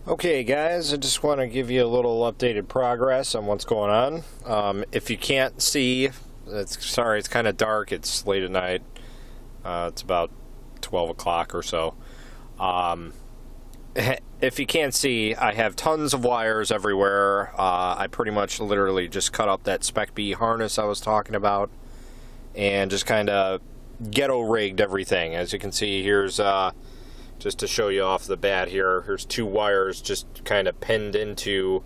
Okay guys, I just want to give you a little updated progress on what's going on. If you can't see, it's kind of dark, it's late at night, it's about 12 o'clock or so. If you can't see, I have tons of wires everywhere. I pretty much literally just cut up that Spec B harness I was talking about and just kind of ghetto rigged everything. As you can see, here's just to show you off the bat here, here's two wires just kind of pinned into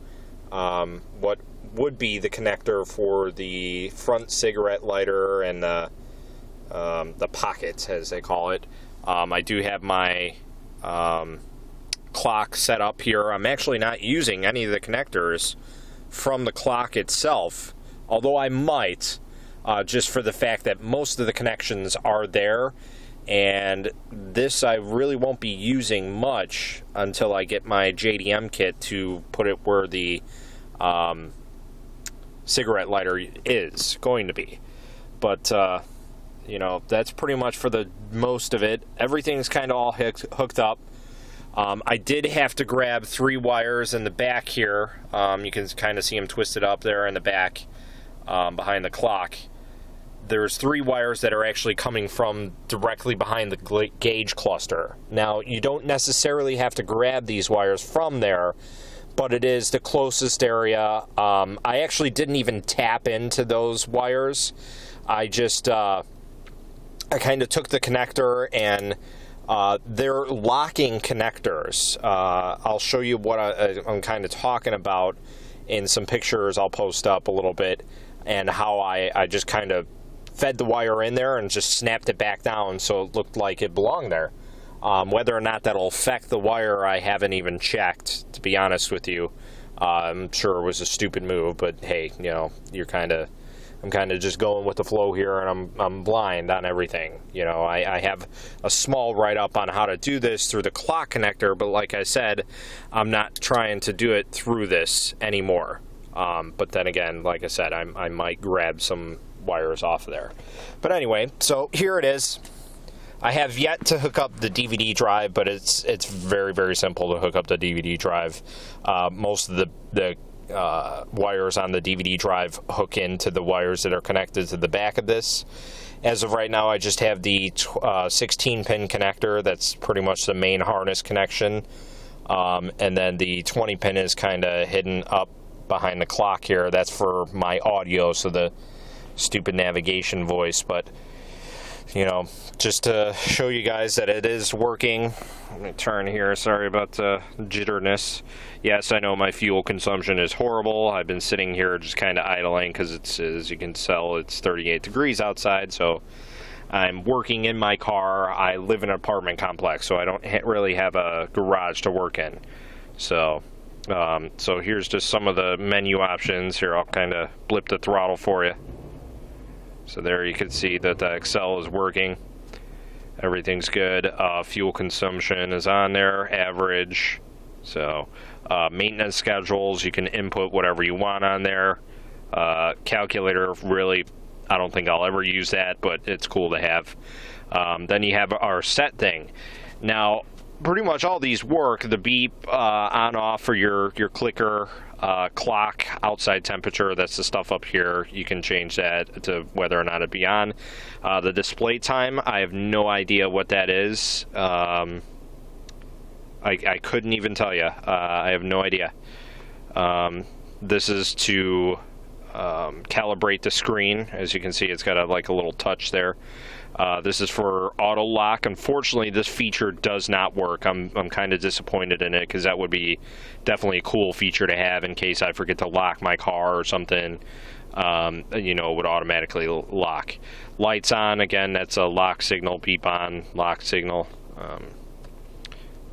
what would be the connector for the front cigarette lighter and the pockets, as they call it. I do have my clock set up here. I'm actually not using any of the connectors from the clock itself, although I might, just for the fact that most of the connections are there. And this I really won't be using much until I get my JDM kit to put it where the cigarette lighter is going to be. But, you know, that's pretty much for the most of it. Everything's kind of all hooked up. I did have to grab 3 wires in the back here. You can kind of see them twisted up there in the back behind the clock. There's 3 wires that are actually coming from directly behind the gauge cluster. Now, you don't necessarily have to grab these wires from there, but it is the closest area. I actually didn't even tap into those wires. I just, I kind of took the connector and they're locking connectors. I'll show you what I'm kind of talking about in some pictures I'll post up a little bit, and how I just kind of fed the wire in there and just snapped it back down so it looked like it belonged there. Whether or not that'll affect the wire, I haven't even checked, to be honest with you. I'm sure it was a stupid move, but hey, you know, I'm kind of just going with the flow here, and I'm blind on everything. You know, I have a small write-up on how to do this through the clock connector, but like I said, I'm not trying to do it through this anymore. But then again, like I said, I might grab some wires off of there. But anyway, so here it is. I have yet to hook up the DVD drive, but it's very, very simple to hook up the DVD drive. Most of the wires on the DVD drive hook into the wires that are connected to the back of this. As of right now, I just have the 16-pin connector. That's pretty much the main harness connection. And then the 20-pin is kind of hidden up behind the clock here. That's for my audio, so the stupid navigation voice. But, you know, just to show you guys that it is working. Let me turn here. Sorry about the jitterness. Yes, I know my fuel consumption is horrible. I've been sitting here just kind of idling because it's, as you can tell, it's 38 degrees outside. So I'm working in my car. I live in an apartment complex, so I don't really have a garage to work in. So, so here's just some of the menu options. Here, I'll kind of blip the throttle for you. So there you can see that the Excel is working. Everything's good. Fuel consumption is on there, average. So maintenance schedules, you can input whatever you want on there. Calculator, really, I don't think I'll ever use that, but it's cool to have. Then you have our set thing. Now, pretty much all these work. The beep, on off for your clicker, clock, outside temperature, that's the stuff up here. You can change that to whether or not it be on. The display time, I have no idea what that is. I couldn't even tell you. I have no idea. This is to calibrate the screen. As you can see, it's got like a little touch there. This is for auto lock. Unfortunately, this feature does not work. I'm kind of disappointed in it, because that would be definitely a cool feature to have in case I forget to lock my car or something. You know, it would automatically lock. Lights on, again, that's a lock signal, beep on, lock signal.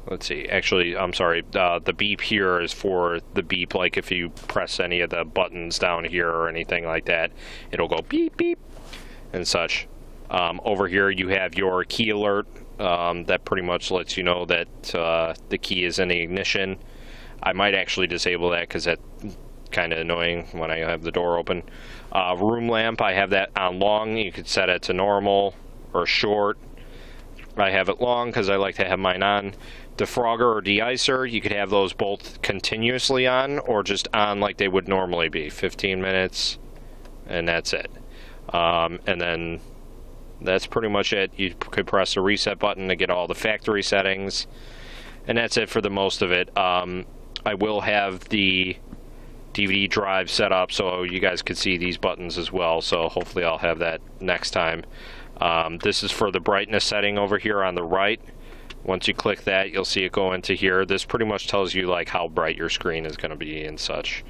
Let's see, actually, I'm sorry, the beep here is for the beep, like if you press any of the buttons down here or anything like that, it'll go beep, beep, and such. Over here you have your key alert. That pretty much lets you know that the key is in the ignition. I might actually disable that because that's kind of annoying when I have the door open. Room lamp, I have that on long. You could set it to normal or short. I have it long because I like to have mine on. defrogger or de-icer, you could have those both continuously on or just on like they would normally be, 15 minutes, and that's it. And then that's pretty much it. You could press the reset button to get all the factory settings, and that's it for the most of it. I will have the DVD drive set up so you guys could see these buttons as well, so hopefully I'll have that next time. This is for the brightness setting over here on the right. Once you click that, you'll see it go into here. This pretty much tells you like how bright your screen is going to be and such.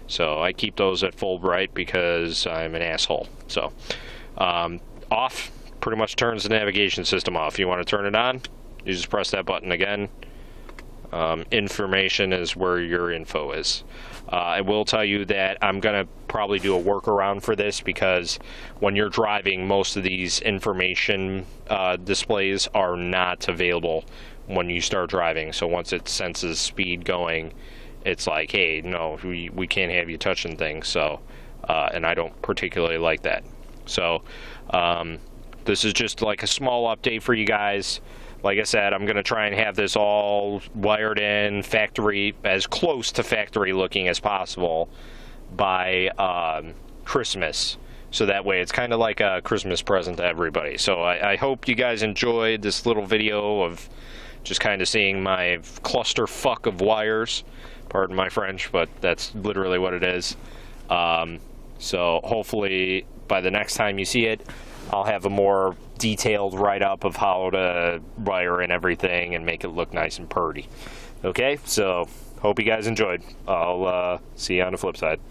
So I keep those at full bright because I'm an asshole. So off pretty much turns the navigation system off. You want to turn it on, you just press that button again. Information is where your info is. I will tell you that I'm going to probably do a workaround for this because when you're driving, most of these information displays are not available when you start driving. So once it senses speed going, it's like, hey, no, we can't have you touching things. So, and I don't particularly like that. So this is just like a small update for you guys. Like I said, I'm going to try and have this all wired in factory, as close to factory looking as possible by Christmas. So that way it's kind of like a Christmas present to everybody. So I hope you guys enjoyed this little video of just kind of seeing my clusterfuck of wires. Pardon my French, but that's literally what it is. So hopefully by the next time you see it, I'll have a more detailed write-up of how to wire in everything and make it look nice and purty. Okay, so hope you guys enjoyed. I'll see you on the flip side.